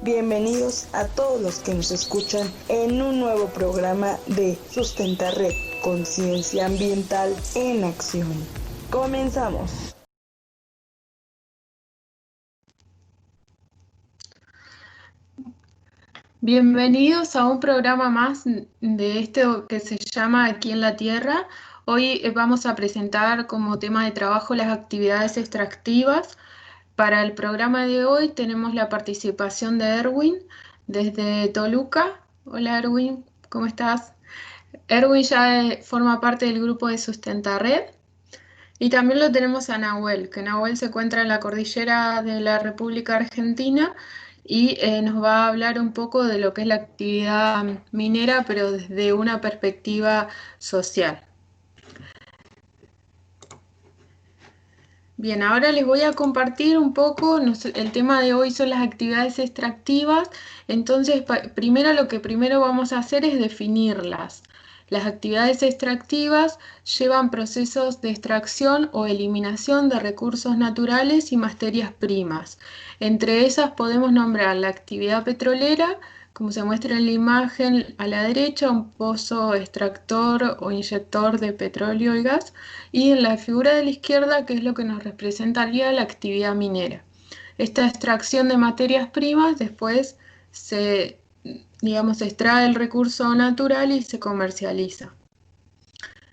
Bienvenidos a todos los que nos escuchan en un nuevo programa de Sustentarred, Conciencia Ambiental en Acción. Comenzamos. Bienvenidos a un programa más de esto que se llama Aquí en la Tierra. Hoy vamos a presentar como tema de trabajo las actividades extractivas. Para el programa de hoy tenemos la participación de Erwin desde Toluca. Hola Erwin, ¿cómo estás? Erwin ya forma parte del grupo de Sustentarred. Y también lo tenemos a Nahuel, que Nahuel se encuentra en la cordillera de la República Argentina y nos va a hablar un poco de lo que es la actividad minera, pero desde una perspectiva social. Bien, ahora les voy a compartir un poco, el tema de hoy son las actividades extractivas, entonces primero lo que primero vamos a hacer es definirlas. Las actividades extractivas llevan procesos de extracción o eliminación de recursos naturales y materias primas. Entre esas podemos nombrar la actividad petrolera, como se muestra en la imagen a la derecha, un pozo extractor o inyector de petróleo y gas, y en la figura de la izquierda, que es lo que nos representaría la actividad minera. Esta extracción de materias primas después se extrae el recurso natural y se comercializa.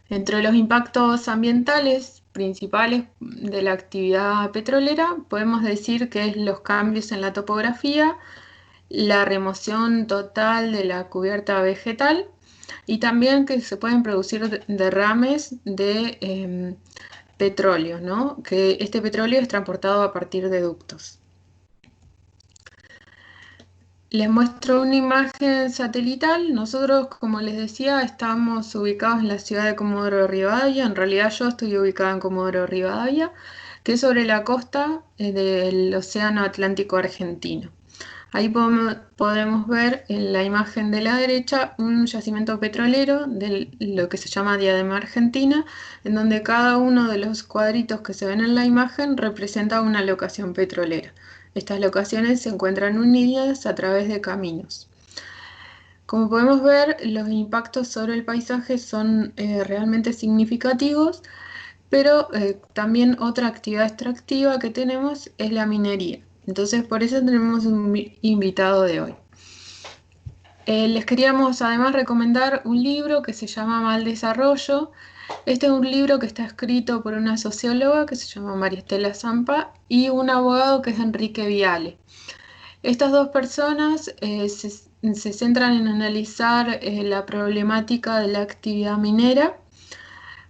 Entre los impactos ambientales principales de la actividad petrolera, podemos decir que es los cambios en la topografía, la remoción total de la cubierta vegetal y también que se pueden producir derrames de petróleo, ¿no? Que este petróleo es transportado a partir de ductos. Les muestro una imagen satelital. Nosotros, como les decía, estamos ubicados en la ciudad de Comodoro Rivadavia. En realidad yo estoy ubicada en Comodoro Rivadavia, que es sobre la costa del Océano Atlántico argentino. Ahí podemos ver en la imagen de la derecha un yacimiento petrolero de lo que se llama Diadema Argentina, en donde cada uno de los cuadritos que se ven en la imagen representa una locación petrolera. Estas locaciones se encuentran unidas a través de caminos. Como podemos ver, los impactos sobre el paisaje son realmente significativos, pero también otra actividad extractiva que tenemos es la minería. Entonces, por eso tenemos un invitado de hoy. Les queríamos además recomendar un libro que se llama Mal Desarrollo. Este es un libro que está escrito por una socióloga que se llama María Estela Zampa y un abogado que es Enrique Viale. Estas dos personas se centran en analizar la problemática de la actividad minera,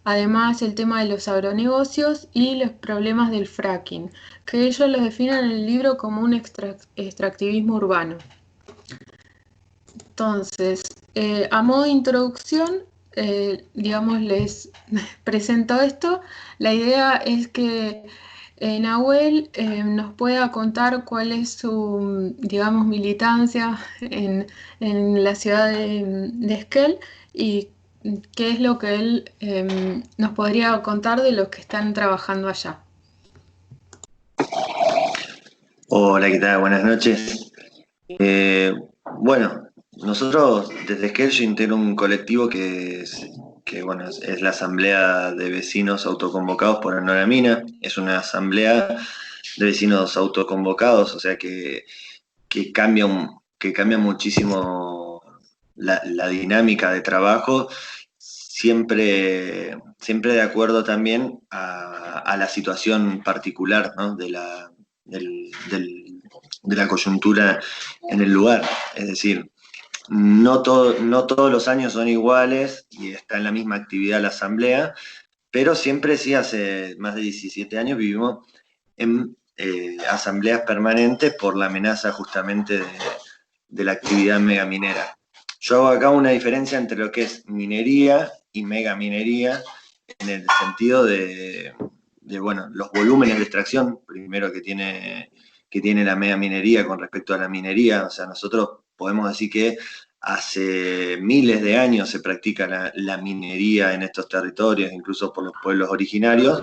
además el tema de los agronegocios y los problemas del fracking, que ellos los definen en el libro como un extractivismo urbano. Entonces, a modo de introducción, les presento esto. La idea es que Nahuel nos pueda contar cuál es su, militancia en la ciudad de Esquel y qué es lo que él nos podría contar de los que están trabajando allá. Hola, ¿qué tal? Buenas noches. Bueno, nosotros desde Esquel yo integro un colectivo que es la Asamblea de Vecinos Autoconvocados por Honor a Mina. Es una asamblea de vecinos autoconvocados, o sea que cambia muchísimo la dinámica de trabajo, siempre de acuerdo también a la situación particular, ¿no? de la coyuntura en el lugar. Es decir, no todos los años son iguales y está en la misma actividad la asamblea, pero siempre sí, hace más de 17 años vivimos en asambleas permanentes por la amenaza justamente de la actividad megamineras. Yo hago acá una diferencia entre lo que es minería y megaminería, en el sentido de los volúmenes de extracción, primero que tiene la megaminería con respecto a la minería. O sea, nosotros podemos decir que hace miles de años se practica la minería en estos territorios, incluso por los pueblos originarios,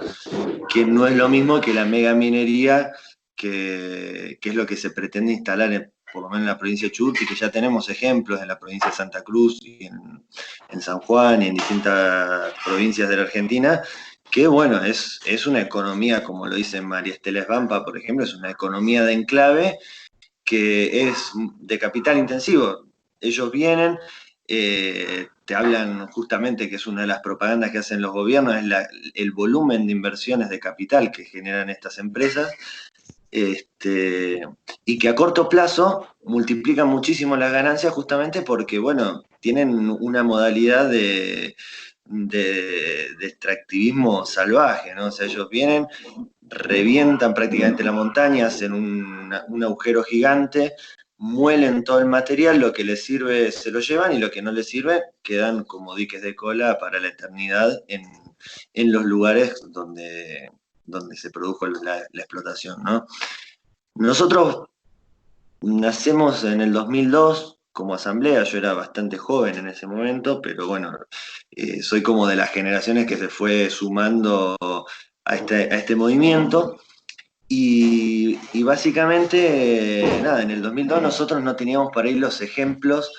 que no es lo mismo que la megaminería, que es lo que se pretende instalar por lo menos en la provincia de Chubut, y que ya tenemos ejemplos en la provincia de Santa Cruz y en San Juan y en distintas provincias de la Argentina, que bueno, es una economía, como lo dice María Estela Svampa, por ejemplo, es una economía de enclave que es de capital intensivo. Ellos vienen, te hablan justamente, que es una de las propagandas que hacen los gobiernos, es el volumen de inversiones de capital que generan estas empresas, y que a corto plazo multiplican muchísimo las ganancias justamente porque, bueno, tienen una modalidad de extractivismo salvaje, ¿no? O sea, ellos vienen, revientan prácticamente la montaña, hacen un agujero gigante, muelen todo el material, lo que les sirve se lo llevan y lo que no les sirve quedan como diques de cola para la eternidad en los lugares donde se produjo la explotación, ¿no? Nosotros nacemos en el 2002 como asamblea, yo era bastante joven en ese momento, pero bueno, soy como de las generaciones que se fue sumando a este movimiento. Y básicamente, nada, en el 2002 nosotros no teníamos para ahí los ejemplos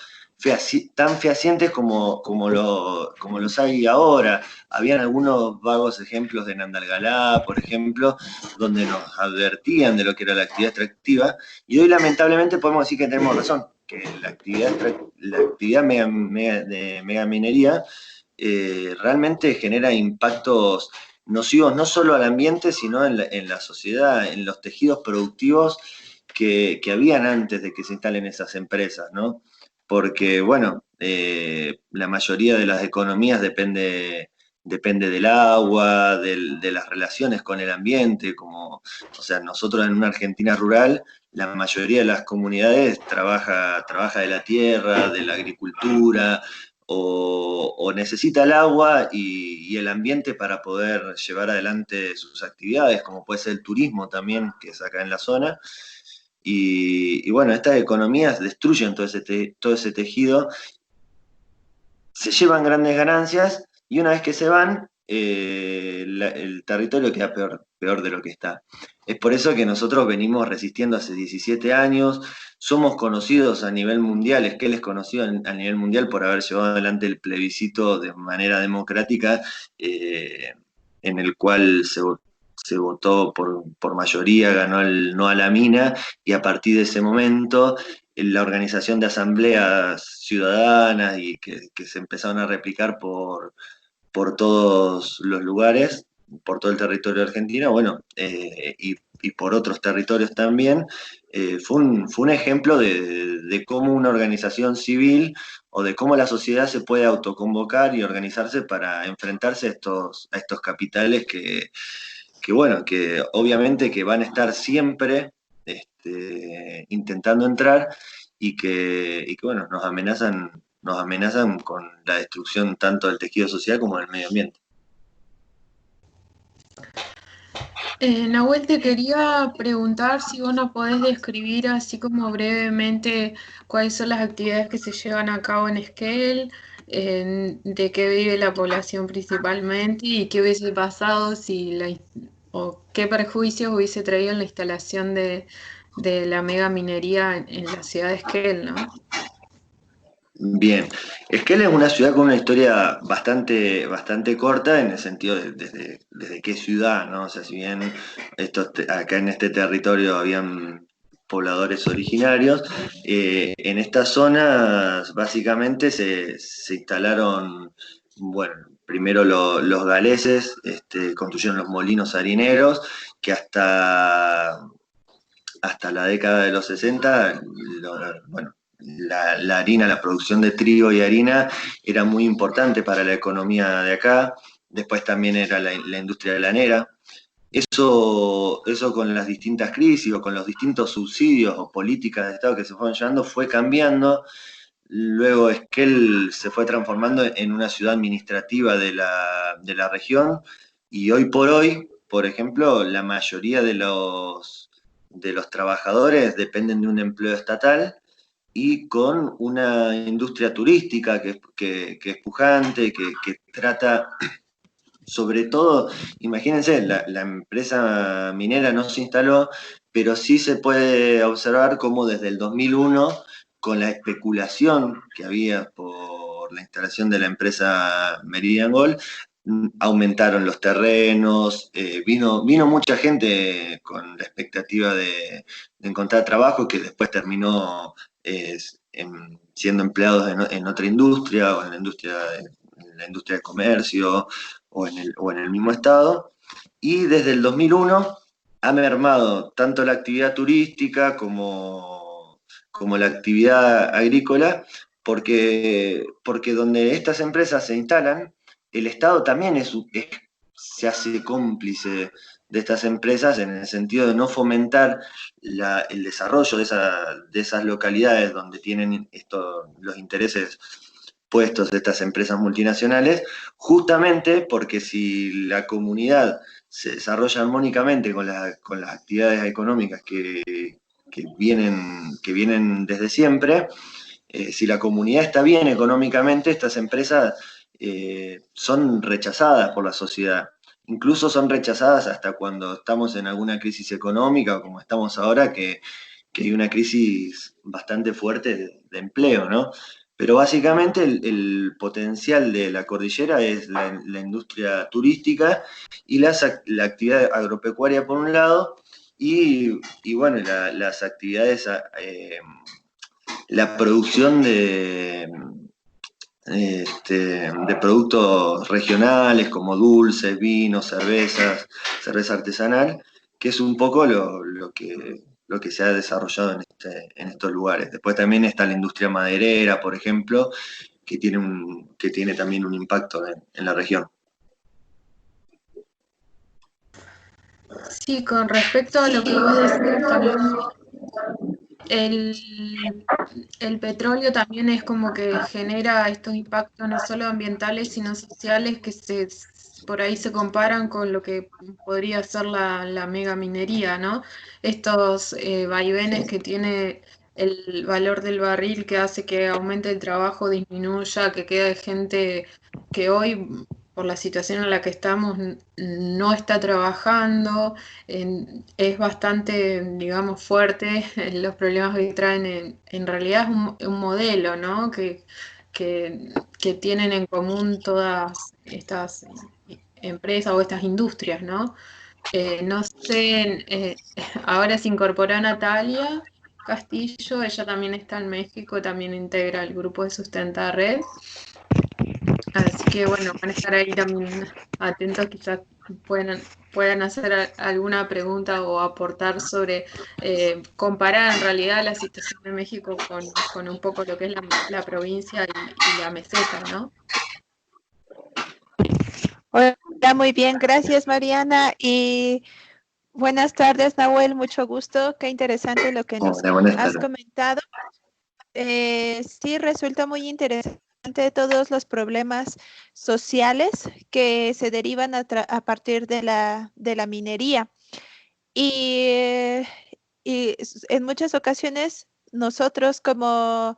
tan fehacientes como los hay ahora. Habían algunos vagos ejemplos de Nandalgalá, por ejemplo, donde nos advertían de lo que era la actividad extractiva, y hoy lamentablemente podemos decir que tenemos razón, que la actividad de megaminería realmente genera impactos nocivos no solo al ambiente, sino en la sociedad, en los tejidos productivos que habían antes de que se instalen esas empresas, ¿no? Porque, bueno, la mayoría de las economías depende del agua, de las relaciones con el ambiente, o sea, nosotros en una Argentina rural, la mayoría de las comunidades trabaja de la tierra, de la agricultura, o necesita el agua y el ambiente para poder llevar adelante sus actividades, como puede ser el turismo también, que es acá en la zona. Y bueno, estas economías destruyen todo ese tejido, se llevan grandes ganancias y una vez que se van, el territorio queda peor de lo que está. Es por eso que nosotros venimos resistiendo hace 17 años, somos conocidos a nivel mundial, Esquel es conocido a nivel mundial por haber llevado adelante el plebiscito de manera democrática, en el cual se votó por mayoría, ganó el no a la mina, y a partir de ese momento la organización de asambleas ciudadanas y que se empezaron a replicar por todos los lugares, por todo el territorio argentino, bueno, y por otros territorios también, fue un ejemplo de cómo una organización civil o de cómo la sociedad se puede autoconvocar y organizarse para enfrentarse a estos capitales bueno, que obviamente que van a estar siempre intentando entrar y que bueno, nos amenazan con la destrucción tanto del tejido social como del medio ambiente. Nahuel, te quería preguntar si vos nos podés describir así como brevemente cuáles son las actividades que se llevan a cabo en Esquel, de qué vive la población principalmente y qué hubiese pasado o qué perjuicios hubiese traído en la instalación de la mega minería en la ciudad de Esquel, ¿no? Bien, Esquel es una ciudad con una historia bastante corta en el sentido de desde qué ciudad, ¿no? O sea, si bien acá en este territorio habían pobladores originarios, en estas zonas básicamente se instalaron, bueno, primero los galeses, construyeron los molinos harineros, que hasta la década de los 60, bueno, la harina, la producción de trigo y harina era muy importante para la economía de acá. Después también era la industria lanera. Eso con las distintas crisis o con los distintos subsidios o políticas de Estado que se fueron llevando fue cambiando. Luego Esquel se fue transformando en una ciudad administrativa de la región, y hoy por hoy, por ejemplo, la mayoría de los trabajadores dependen de un empleo estatal y con una industria turística que es pujante, que trata sobre todo, imagínense, la empresa minera no se instaló, pero sí se puede observar cómo desde el 2001, con la especulación que había por la instalación de la empresa Meridian Gold, aumentaron los terrenos, vino mucha gente con la expectativa de encontrar trabajo que después terminó siendo empleados en otra industria o en la industria del comercio o en el mismo estado. Y desde el 2001 ha mermado tanto la actividad turística como la actividad agrícola, porque donde estas empresas se instalan, el Estado también se hace cómplice de estas empresas en el sentido de no fomentar el desarrollo de esas localidades donde tienen los intereses puestos de estas empresas multinacionales, justamente porque si la comunidad se desarrolla armónicamente con las actividades económicas que vienen desde siempre, si la comunidad está bien económicamente, estas empresas son rechazadas por la sociedad. Incluso son rechazadas hasta cuando estamos en alguna crisis económica, o como estamos ahora, que hay una crisis bastante fuerte de empleo, ¿no? Pero básicamente el potencial de la cordillera es la industria turística y la actividad agropecuaria por un lado, y bueno, las actividades, la producción de productos regionales como dulces, vinos, cerveza artesanal, que es un poco lo que se ha desarrollado en estos lugares. Después también está la industria maderera, por ejemplo, que tiene también un impacto en la región. Sí, con respecto a lo que vos decís también, el petróleo también es como que genera estos impactos no solo ambientales, sino sociales que por ahí se comparan con lo que podría ser la megaminería, ¿no? Estos vaivenes que tiene el valor del barril que hace que aumente el trabajo, disminuya, que quede gente que hoy, por la situación en la que estamos, no está trabajando. Es bastante, digamos, fuerte los problemas que traen. En realidad es un modelo, ¿no? Que tienen en común todas estas empresas o estas industrias, ¿no? No sé, ahora se incorporó Natalia Castillo, ella también está en México, también integra el grupo de Sustenta Red. Así que bueno, van a estar ahí también atentos, quizás puedan hacer alguna pregunta o aportar sobre, comparar en realidad la situación de México con un poco lo que es la provincia y la meseta, ¿no? Hola, muy bien, gracias Mariana y buenas tardes Nahuel, mucho gusto, qué interesante lo que nos has comentado. Sí, resulta muy interesante todos los problemas sociales que se derivan a partir de la minería. Y en muchas ocasiones nosotros como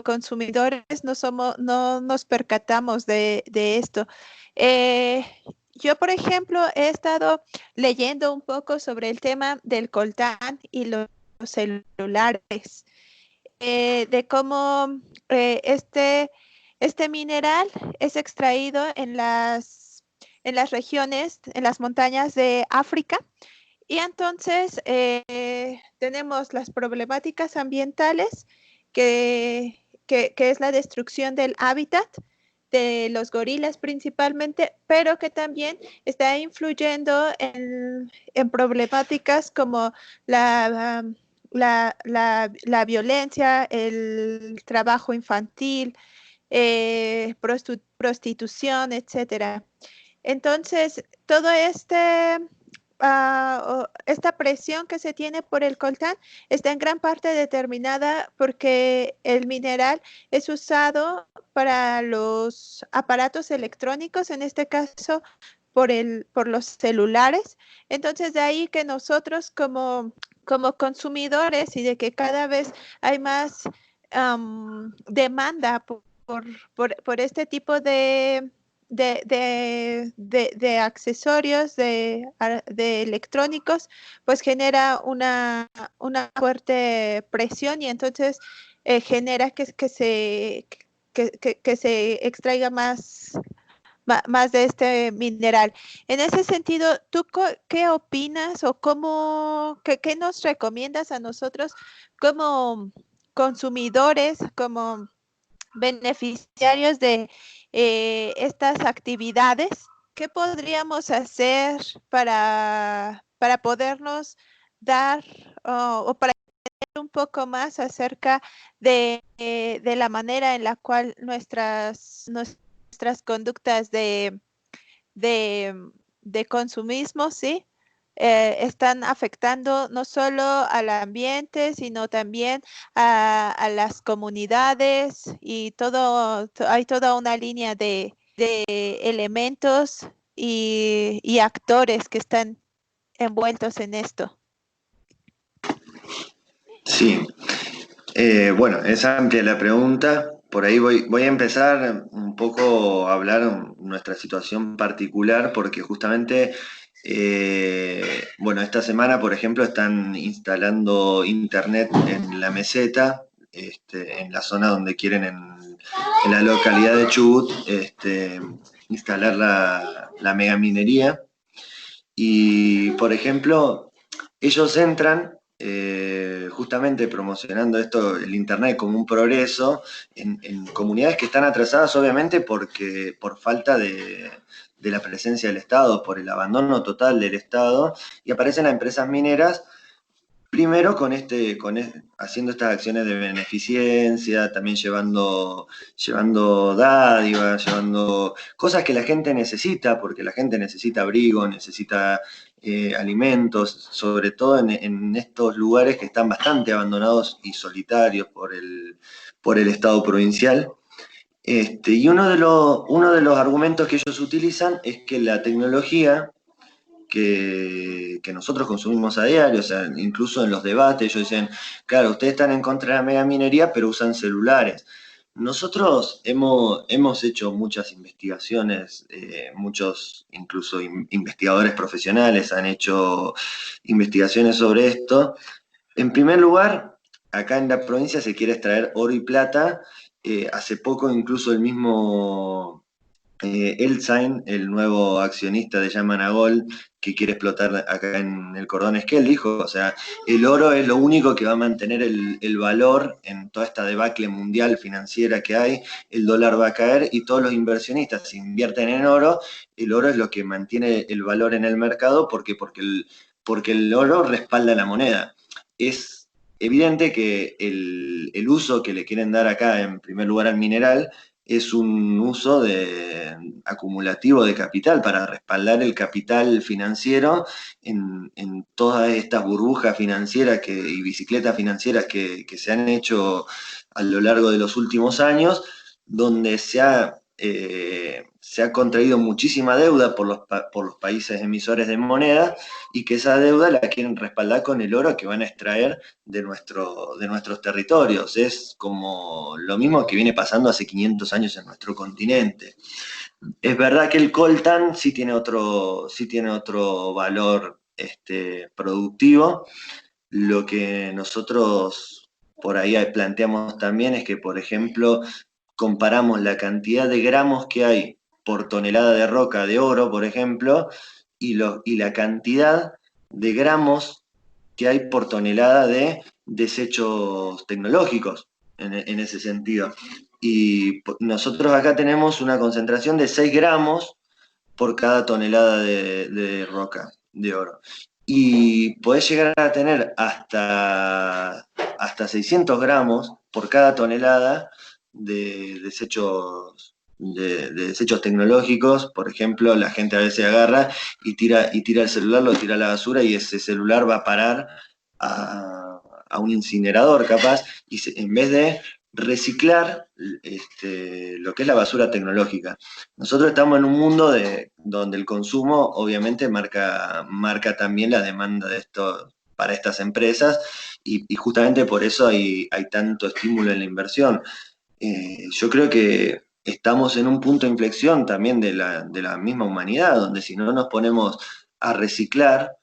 consumidores no nos percatamos de esto. Eh, yo, por ejemplo, he estado leyendo un poco sobre el tema del coltán y los celulares. De cómo este mineral es extraído en las regiones, en las montañas de África. Y entonces tenemos las problemáticas ambientales, que es la destrucción del hábitat de los gorilas principalmente, pero que también está influyendo en problemáticas como la violencia, el trabajo infantil, prostitución, etcétera. Entonces, todo esta presión que se tiene por el coltán está en gran parte determinada porque el mineral es usado para los aparatos electrónicos, en este caso por los celulares. Entonces, de ahí que nosotros como consumidores y de que cada vez hay más demanda por este tipo de de accesorios, de electrónicos, pues genera una fuerte presión y entonces genera que se extraiga más de este mineral. En ese sentido, ¿tú qué opinas o qué nos recomiendas a nosotros como consumidores, como beneficiarios de estas actividades? ¿Qué podríamos hacer para podernos dar o para entender un poco más acerca de la manera en la cual nuestras conductas de consumismo, ¿sí? Están afectando no solo al ambiente, sino también a las comunidades y hay toda una línea de elementos y actores que están envueltos en esto. Sí, bueno, es amplia la pregunta. Por ahí voy a empezar un poco a hablar nuestra situación particular, porque justamente, bueno, esta semana, por ejemplo, están instalando internet en la meseta, en la zona donde quieren, en la localidad de Chubut, instalar la megaminería. Y, por ejemplo, ellos entran justamente promocionando esto, el internet como un progreso, en comunidades que están atrasadas, obviamente, por falta de la presencia del Estado, por el abandono total del Estado, y aparecen las empresas mineras, primero haciendo estas acciones de beneficencia, también llevando dádivas, llevando cosas que la gente necesita, porque la gente necesita abrigo, necesita alimentos, sobre todo en estos lugares que están bastante abandonados y solitarios por el Estado provincial. Y uno de los argumentos que ellos utilizan es que la tecnología que nosotros consumimos a diario, o sea, incluso en los debates ellos dicen, claro, ustedes están en contra de la megaminería, pero usan celulares. Nosotros hemos hecho muchas investigaciones, muchos incluso investigadores profesionales han hecho investigaciones sobre esto. En primer lugar, acá en la provincia se quiere extraer oro y plata. Hace poco incluso el mismo Elsain, el nuevo accionista de Yamanagol, que quiere explotar acá en el Cordón Esquel, dijo, o sea, el oro es lo único que va a mantener el valor en toda esta debacle mundial financiera que hay, el dólar va a caer y todos los inversionistas invierten en oro, el oro es lo que mantiene el valor en el mercado porque el oro respalda la moneda. Es evidente que el uso que le quieren dar acá, en primer lugar al mineral, es un uso acumulativo de capital para respaldar el capital financiero en todas estas burbujas financieras y bicicletas financieras que se han hecho a lo largo de los últimos años, donde se ha contraído muchísima deuda por los países emisores de moneda y que esa deuda la quieren respaldar con el oro que van a extraer de nuestros territorios. Es como lo mismo que viene pasando hace 500 años en nuestro continente. Es verdad que el coltan sí tiene otro valor productivo. Lo que nosotros por ahí planteamos también es que, por ejemplo, comparamos la cantidad de gramos que hay por tonelada de roca de oro, por ejemplo, y la cantidad de gramos que hay por tonelada de desechos tecnológicos en ese sentido. Y nosotros acá tenemos una concentración de 6 gramos por cada tonelada de roca de oro. Y podés llegar a tener hasta 600 gramos por cada tonelada de desechos tecnológicos. Por ejemplo, la gente a veces agarra y tira el celular, lo tira a la basura y ese celular va a parar a un incinerador capaz, y en vez de reciclar lo que es la basura tecnológica. Nosotros estamos en un mundo donde el consumo obviamente marca también la demanda de esto para estas empresas, y justamente por eso hay tanto estímulo en la inversión. Yo creo que estamos en un punto de inflexión también de la misma humanidad, donde si no nos ponemos a reciclar,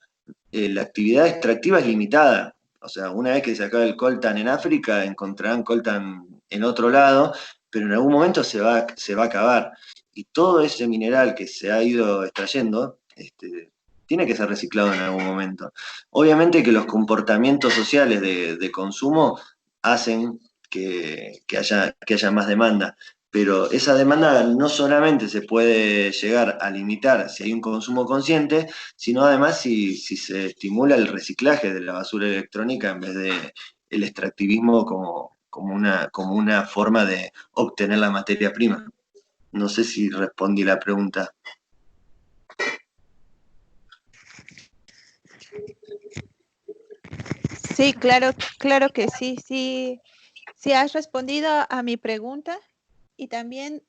la actividad extractiva es limitada. O sea, una vez que se acabe el coltan en África, encontrarán coltan en otro lado, pero en algún momento se va a acabar. Y todo ese mineral que se ha ido extrayendo, tiene que ser reciclado en algún momento. Obviamente que los comportamientos sociales de consumo hacen que haya más demanda, pero esa demanda no solamente se puede llegar a limitar si hay un consumo consciente, sino además si se estimula el reciclaje de la basura electrónica en vez de el extractivismo como una forma de obtener la materia prima. No sé si respondí la pregunta. Sí, claro que sí, sí has respondido a mi pregunta. Y también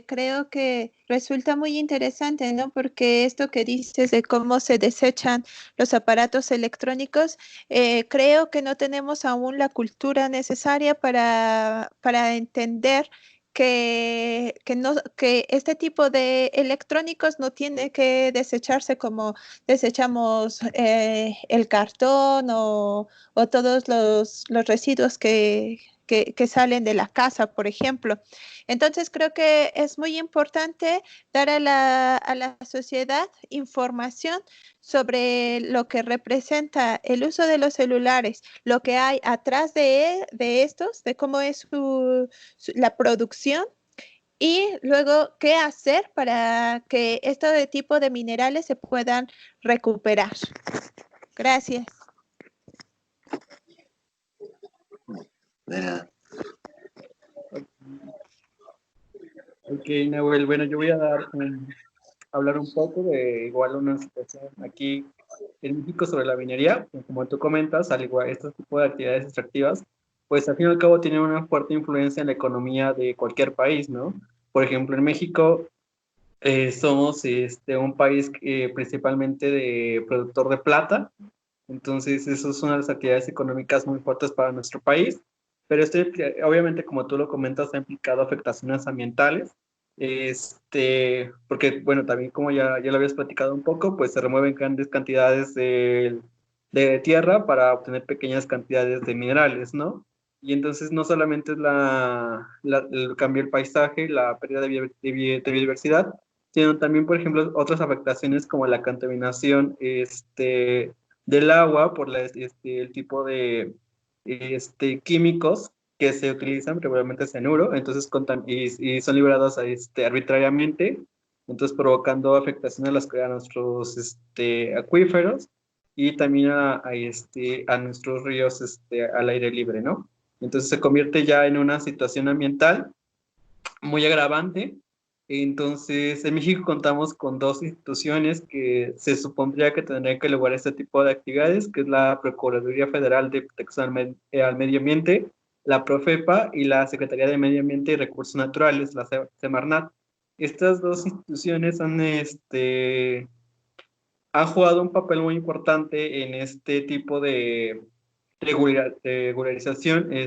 creo que resulta muy interesante, ¿no? Porque esto que dices de cómo se desechan los aparatos electrónicos, creo que no tenemos aún la cultura necesaria para entender que este tipo de electrónicos no tiene que desecharse como desechamos el cartón o todos los residuos que salen de la casa, por ejemplo. Entonces, creo que es muy importante dar a la sociedad información sobre lo que representa el uso de los celulares, lo que hay atrás de estos, de cómo es la producción y luego qué hacer para que este tipo de minerales se puedan recuperar. Gracias. De nada. Ok, Nahuel, bueno, yo voy a hablar un poco de igual una situación aquí en México sobre la minería. Como tú comentas, al igual este tipo de actividades extractivas, pues al fin y al cabo tienen una fuerte influencia en la economía de cualquier país, ¿no? Por ejemplo, en México somos un país principalmente de productor de plata, entonces eso es una de las actividades económicas muy fuertes para nuestro país, pero obviamente como tú lo comentas ha implicado afectaciones ambientales, porque bueno, también como ya lo habías platicado un poco, pues se remueven grandes cantidades de tierra para obtener pequeñas cantidades de minerales, ¿no? Y entonces no solamente es el cambio del paisaje, la pérdida de biodiversidad, sino también, por ejemplo, otras afectaciones como la contaminación del agua por el tipo de químicos que se utilizan, regularmente cianuro, entonces y son liberados arbitrariamente, entonces provocando afectaciones a nuestros acuíferos y también a nuestros ríos al aire libre, ¿no? Entonces se convierte ya en una situación ambiental muy agravante. Entonces, en México contamos con dos instituciones que se supondría que tendrían que lograr este tipo de actividades, que es la Procuraduría Federal de Protección al Medio Ambiente, la Profepa, y la Secretaría de Medio Ambiente y Recursos Naturales, la Semarnat. Estas dos instituciones han jugado un papel muy importante en este tipo de regularización de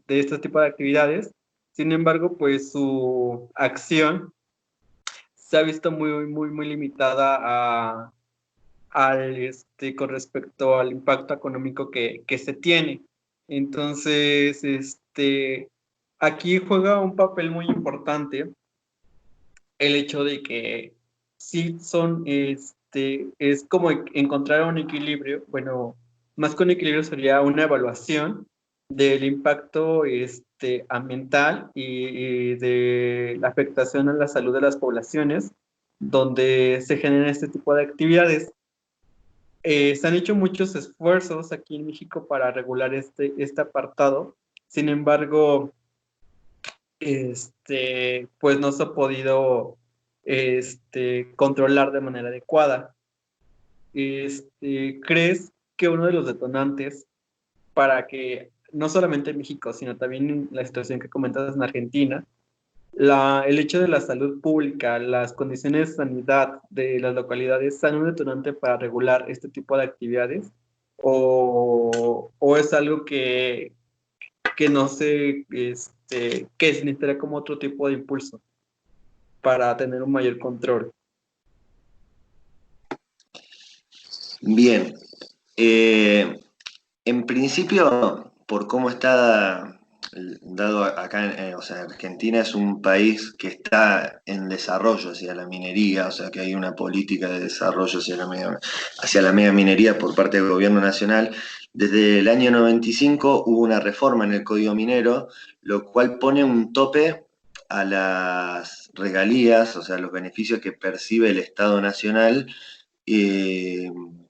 este tipo de actividades. Sin embargo, pues su acción se ha visto muy limitada con respecto al impacto económico que se tiene. Entonces, aquí juega un papel muy importante el hecho de que sí es como encontrar un equilibrio, bueno, más que un equilibrio sería una evaluación del impacto ambiental y de la afectación a la salud de las poblaciones donde se generan este tipo de actividades. Se han hecho muchos esfuerzos aquí en México para regular este apartado, sin embargo, pues no se ha podido controlar de manera adecuada. ¿Crees que uno de los detonantes para que, no solamente en México, sino también en la situación que comentas en Argentina, el hecho de la salud pública, las condiciones de sanidad de las localidades sean un detonante para regular este tipo de actividades? ¿O es algo que que no sé que se necesitaría como otro tipo de impulso para tener un mayor control. Bien, en principio, por cómo está dado acá, o sea, Argentina es un país que está en desarrollo hacia la minería, o sea, que hay una política de desarrollo hacia la mega minería por parte del gobierno nacional. Desde el año 95 hubo una reforma en el Código Minero, lo cual pone un tope a las regalías, o sea, los beneficios que percibe el Estado Nacional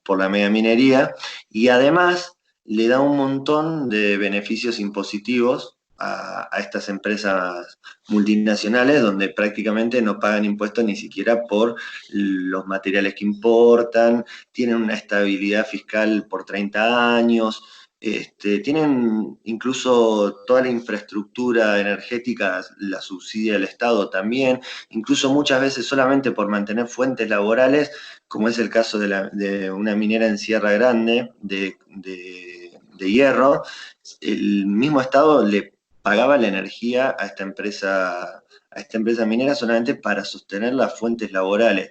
por la mega minería, y además le da un montón de beneficios impositivos a estas empresas multinacionales donde prácticamente no pagan impuestos ni siquiera por los materiales que importan, tienen una estabilidad fiscal por 30 años, tienen incluso toda la infraestructura energética, la subsidia el Estado también, incluso muchas veces solamente por mantener fuentes laborales, como es el caso de una minera en Sierra Grande de hierro, el mismo Estado le pagaba la energía a esta empresa minera solamente para sostener las fuentes laborales.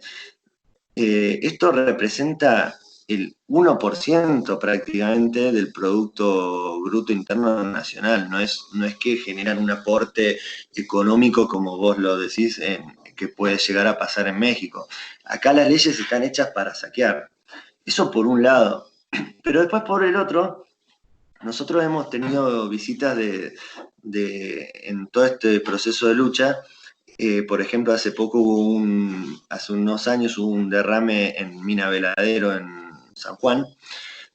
Esto representa el 1% prácticamente del Producto Bruto Interno Nacional, no es que generan un aporte económico como vos lo decís, que puede llegar a pasar en México. Acá las leyes están hechas para saquear. Eso por un lado. Pero después por el otro, nosotros hemos tenido visitas en todo este proceso de lucha. Por ejemplo, hace unos años hubo un derrame en Mina Veladero en San Juan,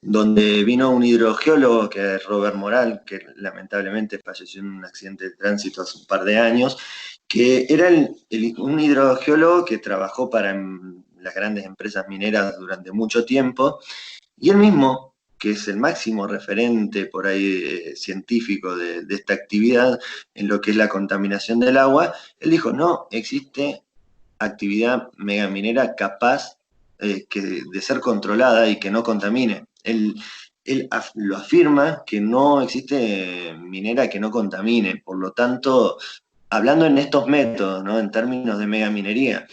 donde vino un hidrogeólogo, que es Robert Moral, que lamentablemente falleció en un accidente de tránsito hace un par de años, que era un hidrogeólogo que trabajó para las grandes empresas mineras durante mucho tiempo, y él mismo, que es el máximo referente por ahí científico de esta actividad en lo que es la contaminación del agua, él dijo, no existe actividad megaminera capaz de ser controlada y que no contamine. Él lo afirma que no existe minera que no contamine, por lo tanto, hablando en estos métodos, ¿no? En términos de megaminería.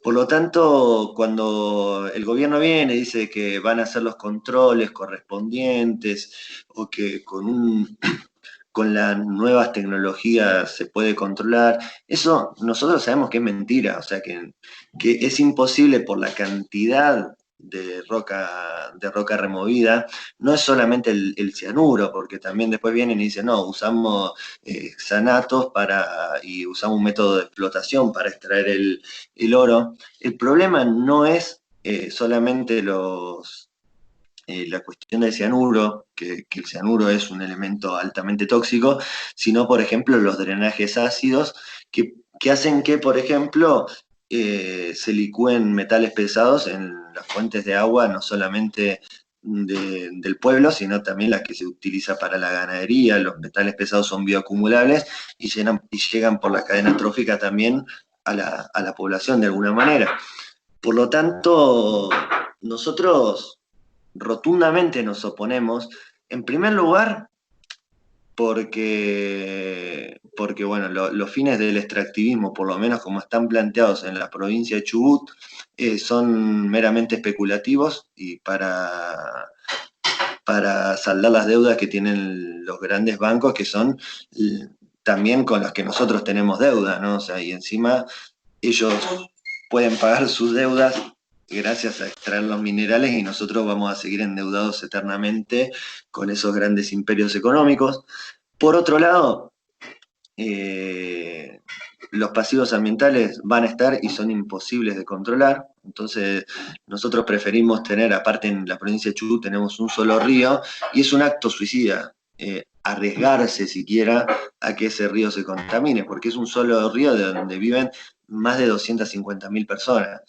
Por lo tanto, cuando el gobierno viene y dice que van a hacer los controles correspondientes o que con las nuevas tecnologías se puede controlar, eso nosotros sabemos que es mentira, o sea que es imposible por la cantidad de roca removida, no es solamente el cianuro, porque también después vienen y dicen, no, usamos xanatos y usamos un método de explotación para extraer el oro. El problema no es solamente la cuestión del cianuro, que el cianuro es un elemento altamente tóxico, sino, por ejemplo, los drenajes ácidos que hacen que, por ejemplo, se licúen metales pesados en las fuentes de agua, no solamente del pueblo, sino también las que se utiliza para la ganadería. Los metales pesados son bioacumulables y llegan por la cadena trófica también a la población de alguna manera. Por lo tanto, nosotros rotundamente nos oponemos, en primer lugar, porque bueno, los fines del extractivismo, por lo menos como están planteados en la provincia de Chubut, son meramente especulativos y para saldar las deudas que tienen los grandes bancos, que son también con los que nosotros tenemos deuda, ¿no? O sea, y encima ellos pueden pagar sus deudas gracias a extraer los minerales y nosotros vamos a seguir endeudados eternamente con esos grandes imperios económicos. Por otro lado, los pasivos ambientales van a estar y son imposibles de controlar, entonces nosotros preferimos tener, aparte en la provincia de Chubut tenemos un solo río, y es un acto suicida, arriesgarse siquiera a que ese río se contamine, porque es un solo río de donde viven más de 250.000 personas.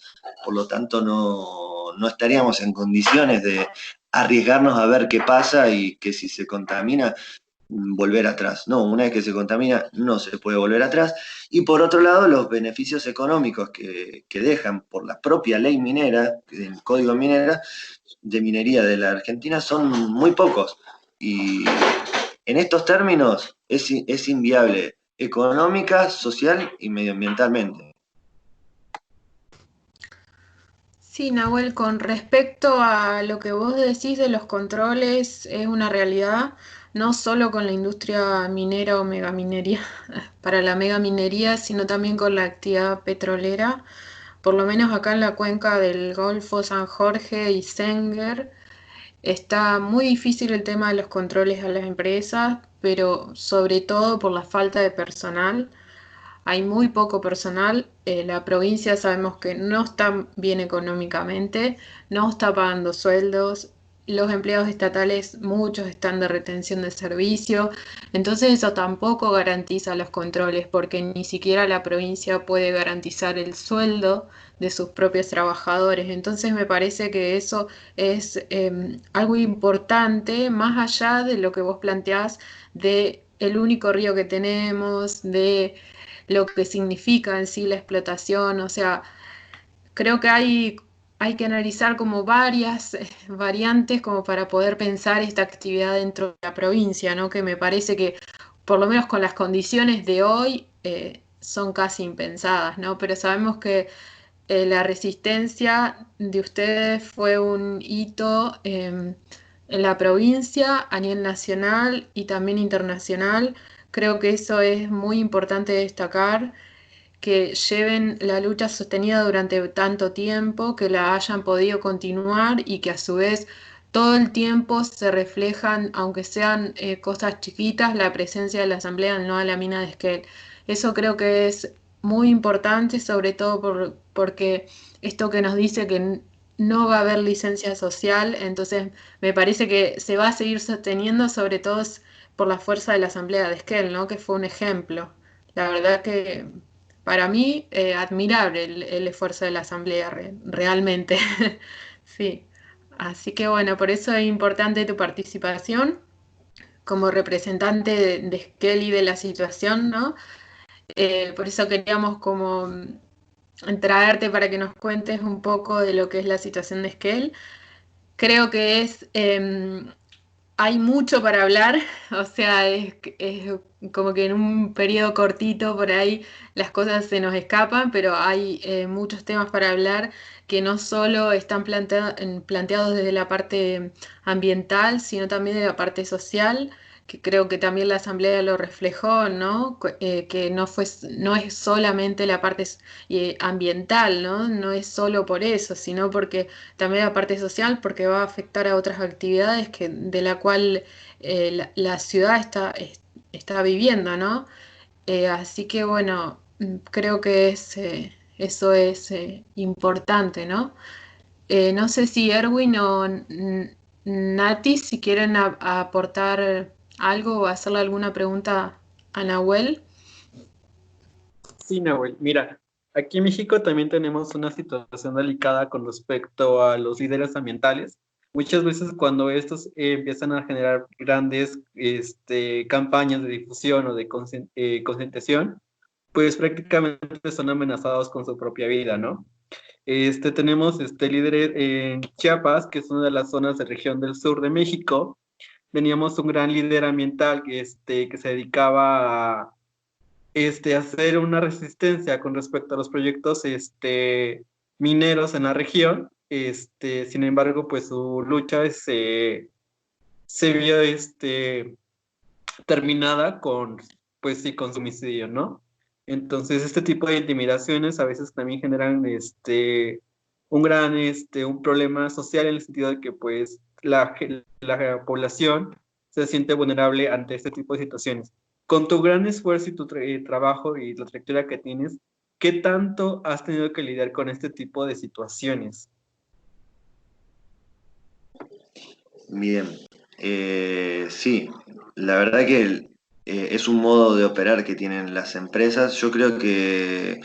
Por lo tanto, no estaríamos en condiciones de arriesgarnos a ver qué pasa y que si se contamina, volver atrás. No, una vez que se contamina, no se puede volver atrás. Y por otro lado, los beneficios económicos que dejan por la propia ley minera, el Código de Minería de la Argentina, son muy pocos. Y en estos términos es inviable económica, social y medioambientalmente. Sí, Nahuel, con respecto a lo que vos decís de los controles, es una realidad, no solo con la industria minera o megaminería, para la megaminería, sino también con la actividad petrolera. Por lo menos acá en la cuenca del Golfo, San Jorge y Senger, está muy difícil el tema de los controles a las empresas, pero sobre todo por la falta de personal. Hay muy poco personal. La provincia sabemos que no está bien económicamente, no está pagando sueldos. Los empleados estatales, muchos están de retención de servicio. Entonces eso tampoco garantiza los controles porque ni siquiera la provincia puede garantizar el sueldo de sus propios trabajadores. Entonces me parece que eso es algo importante, más allá de lo que vos planteás de el único río que tenemos, de lo que significa en sí la explotación. O sea, creo que hay que analizar como varias variantes como para poder pensar esta actividad dentro de la provincia, ¿no? Que me parece que, por lo menos con las condiciones de hoy, son casi impensadas, ¿no? Pero sabemos que la resistencia de ustedes fue un hito en la provincia, a nivel nacional y también internacional. Creo que eso es muy importante destacar, que lleven la lucha sostenida durante tanto tiempo, que la hayan podido continuar y que a su vez todo el tiempo se reflejan, aunque sean cosas chiquitas, la presencia de la asamblea en Nueva la mina de Esquel. Eso creo que es muy importante, sobre todo porque esto que nos dice que no va a haber licencia social, entonces me parece que se va a seguir sosteniendo, sobre todo por la fuerza de la asamblea de Esquel, ¿no? Que fue un ejemplo. La verdad que para mí, admirable el esfuerzo de la Asamblea, realmente. Sí. Así que bueno, por eso es importante tu participación como representante de Esquel y de la situación, ¿no? Por eso queríamos como traerte para que nos cuentes un poco de lo que es la situación de Esquel. Creo que hay mucho para hablar, o sea, es como que en un periodo cortito por ahí las cosas se nos escapan, pero hay muchos temas para hablar que no solo están planteados desde la parte ambiental, sino también de la parte social, que creo que también la Asamblea lo reflejó, ¿no? Que no es solamente la parte ambiental, ¿no? No es solo por eso, sino porque también la parte social, porque va a afectar a otras actividades de la cual la ciudad está viviendo, ¿no? Así que bueno, creo que eso es importante, ¿no? No sé si Erwin o Nati, si quieren aportar algo o hacerle alguna pregunta a Nahuel. Sí, Nahuel, mira, aquí en México también tenemos una situación delicada con respecto a los líderes ambientales. Muchas veces cuando estos empiezan a generar grandes campañas de difusión o de concientización, pues prácticamente son amenazados con su propia vida, ¿no? Tenemos líderes en Chiapas, que es una de las zonas de región del sur de México. Teníamos un gran líder ambiental que se dedicaba a hacer una resistencia con respecto a los proyectos mineros en la región. Sin embargo, pues su lucha se vio terminada con, pues sí, con su homicidio, ¿no? Entonces, este tipo de intimidaciones a veces también generan un problema social en el sentido de que pues la población se siente vulnerable ante este tipo de situaciones. Con tu gran esfuerzo y tu trabajo y la trayectoria que tienes, ¿qué tanto has tenido que lidiar con este tipo de situaciones? Bien, sí, la verdad que es un modo de operar que tienen las empresas. Yo creo que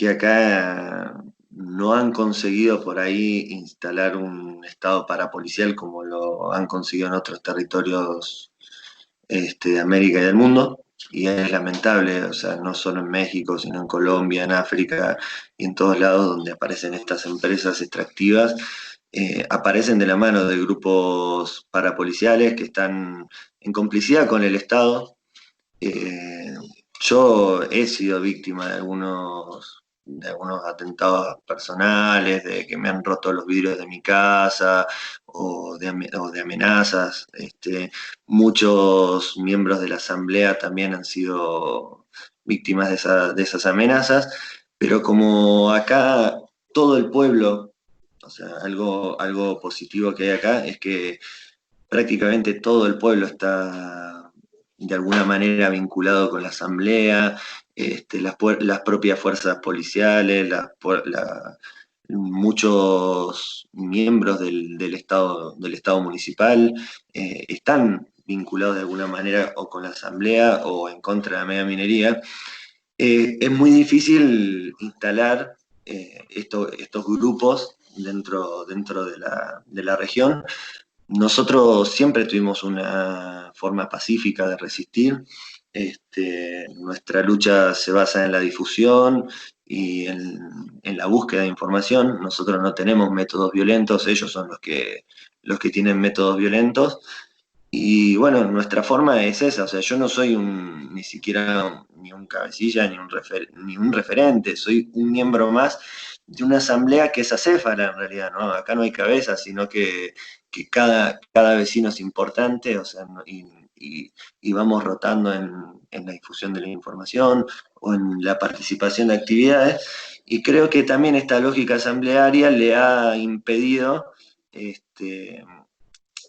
acá no han conseguido por ahí instalar un estado parapolicial como lo han conseguido en otros territorios de América y del mundo. Y es lamentable, o sea, no solo en México, sino en Colombia, en África y en todos lados donde aparecen estas empresas extractivas, aparecen de la mano de grupos parapoliciales que están complicidad con el Estado. Yo he sido víctima de algunos atentados personales, de que me han roto los vidrios de mi casa o de amenazas. Muchos miembros de la Asamblea también han sido víctimas de esas amenazas, pero como acá todo el pueblo, o sea, algo positivo que hay acá es que prácticamente todo el pueblo está de alguna manera vinculado con la Asamblea, las propias fuerzas policiales, muchos miembros del Estado municipal están vinculados de alguna manera o con la Asamblea o en contra de la megaminería. Es muy difícil instalar estos grupos dentro de la región. Nosotros siempre tuvimos una forma pacífica de resistir. Nuestra lucha se basa en la difusión y en la búsqueda de información. Nosotros no tenemos métodos violentos, ellos son los que tienen métodos violentos. Y bueno, nuestra forma es esa, o sea, yo no soy ni siquiera ni un cabecilla ni un referente, soy un miembro más de una asamblea que es acéfala en realidad, ¿no? Acá no hay cabeza, sino que cada vecino es importante, o sea, y vamos rotando en la difusión de la información o en la participación de actividades, y creo que también esta lógica asamblearia le ha impedido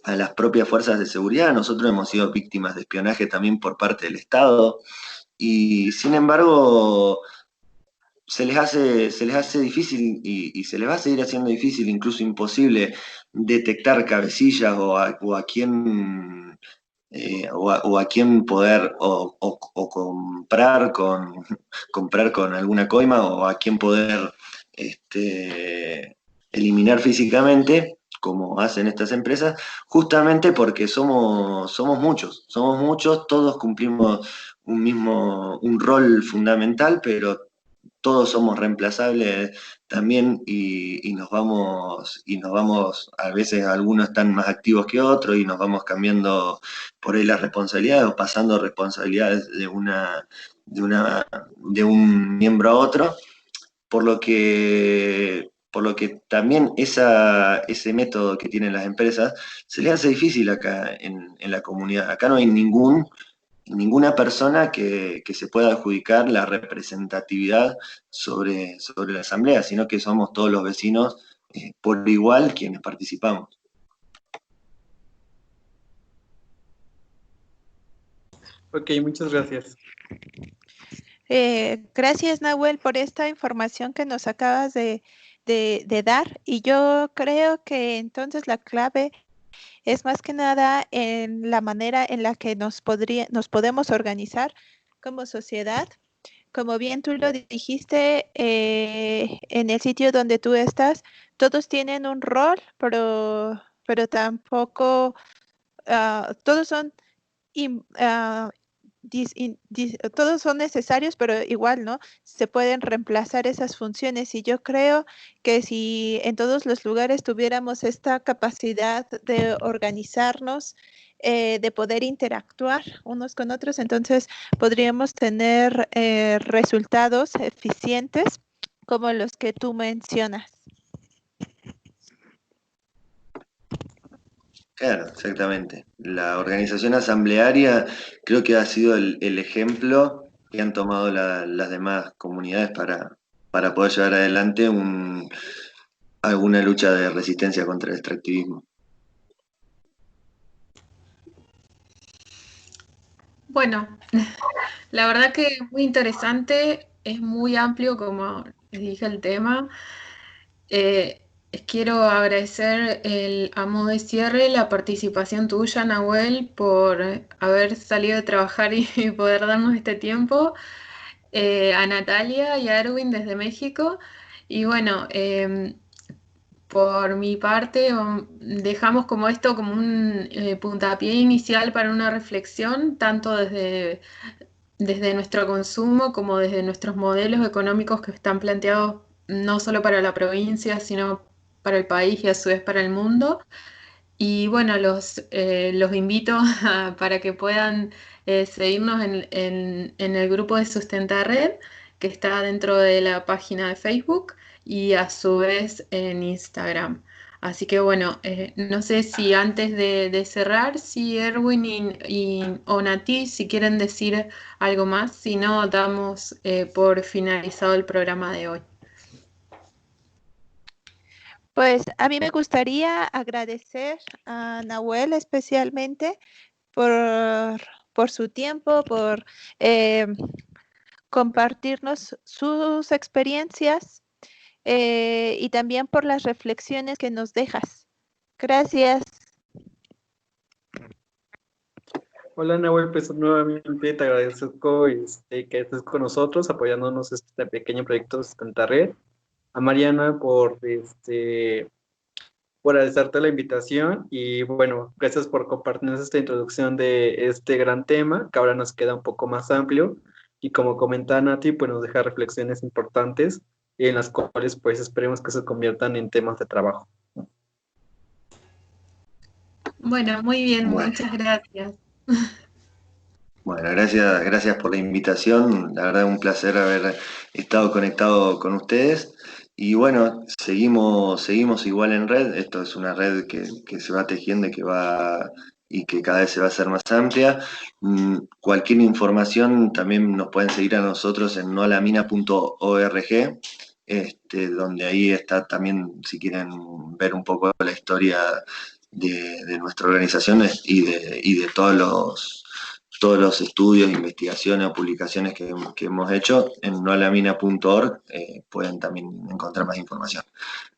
a las propias fuerzas de seguridad. Nosotros hemos sido víctimas de espionaje también por parte del Estado, y sin embargo se les hace difícil y se les va a seguir haciendo difícil, incluso imposible, detectar cabecillas o a quién poder o comprar con alguna coima, o a quién poder eliminar físicamente, como hacen estas empresas, justamente porque somos muchos, todos cumplimos un rol fundamental, pero todos somos reemplazables también, y nos vamos, a veces algunos están más activos que otros y nos vamos cambiando por ahí las responsabilidades o pasando responsabilidades de un miembro a otro, por lo que también ese método que tienen las empresas se les hace difícil acá en la comunidad. Acá no hay ninguna persona que se pueda adjudicar la representatividad sobre la asamblea, sino que somos todos los vecinos por igual quienes participamos. Ok, muchas gracias. Gracias, Nahuel, por esta información que nos acabas de dar, y yo creo que entonces la clave es más que nada en la manera en la que nos podemos organizar como sociedad. Como bien tú lo dijiste, en el sitio donde tú estás, todos tienen un rol, pero tampoco todos son todos son necesarios, pero igual, ¿no? Se pueden reemplazar esas funciones, y yo creo que si en todos los lugares tuviéramos esta capacidad de organizarnos, de poder interactuar unos con otros, entonces podríamos tener resultados eficientes como los que tú mencionas. Claro, exactamente. La organización asamblearia creo que ha sido el ejemplo que han tomado las demás comunidades para poder llevar adelante alguna lucha de resistencia contra el extractivismo. Bueno, la verdad que es muy interesante, es muy amplio, como les dije, el tema. Quiero agradecer a modo de cierre la participación tuya, Nahuel, por haber salido de trabajar y poder darnos este tiempo, a Natalia y a Erwin desde México. Y bueno, por mi parte, dejamos como esto como un puntapié inicial para una reflexión, tanto desde nuestro consumo como desde nuestros modelos económicos que están planteados no solo para la provincia, sino para el país y a su vez para el mundo. Y bueno, los invito para que puedan seguirnos en el grupo de Sustentared, que está dentro de la página de Facebook y a su vez en Instagram. Así que bueno, no sé si antes de cerrar, si Erwin o Nati, si quieren decir algo más, si no, damos por finalizado el programa de hoy. Pues a mí me gustaría agradecer a Nahuel especialmente por su tiempo, por compartirnos sus experiencias y también por las reflexiones que nos dejas. Gracias. Hola Nahuel, pues nuevamente te agradezco que estés con nosotros apoyándonos en este pequeño proyecto de Sustentared. A Mariana por hacerte la invitación y bueno, gracias por compartirnos esta introducción de este gran tema que ahora nos queda un poco más amplio y como comentaba Nati, pues nos deja reflexiones importantes en las cuales pues esperemos que se conviertan en temas de trabajo. Bueno, muy bien, muchas gracias. Bueno, gracias por la invitación. La verdad, un placer haber estado conectado con ustedes. Y bueno, seguimos igual en red. Esto es una red que se va tejiendo y que cada vez se va a hacer más amplia. Cualquier información también nos pueden seguir a nosotros en nolamina.org, donde ahí está también, si quieren ver un poco la historia de nuestra organización y de todos los estudios, investigaciones o publicaciones que hemos hecho en nolamina.org pueden también encontrar más información.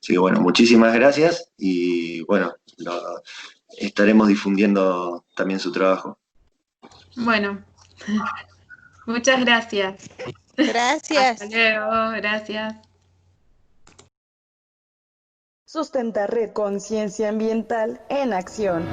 Así que bueno, muchísimas gracias y bueno, estaremos difundiendo también su trabajo. Bueno, muchas gracias. Gracias. Hasta luego, gracias. Sustentared, conciencia ambiental en acción.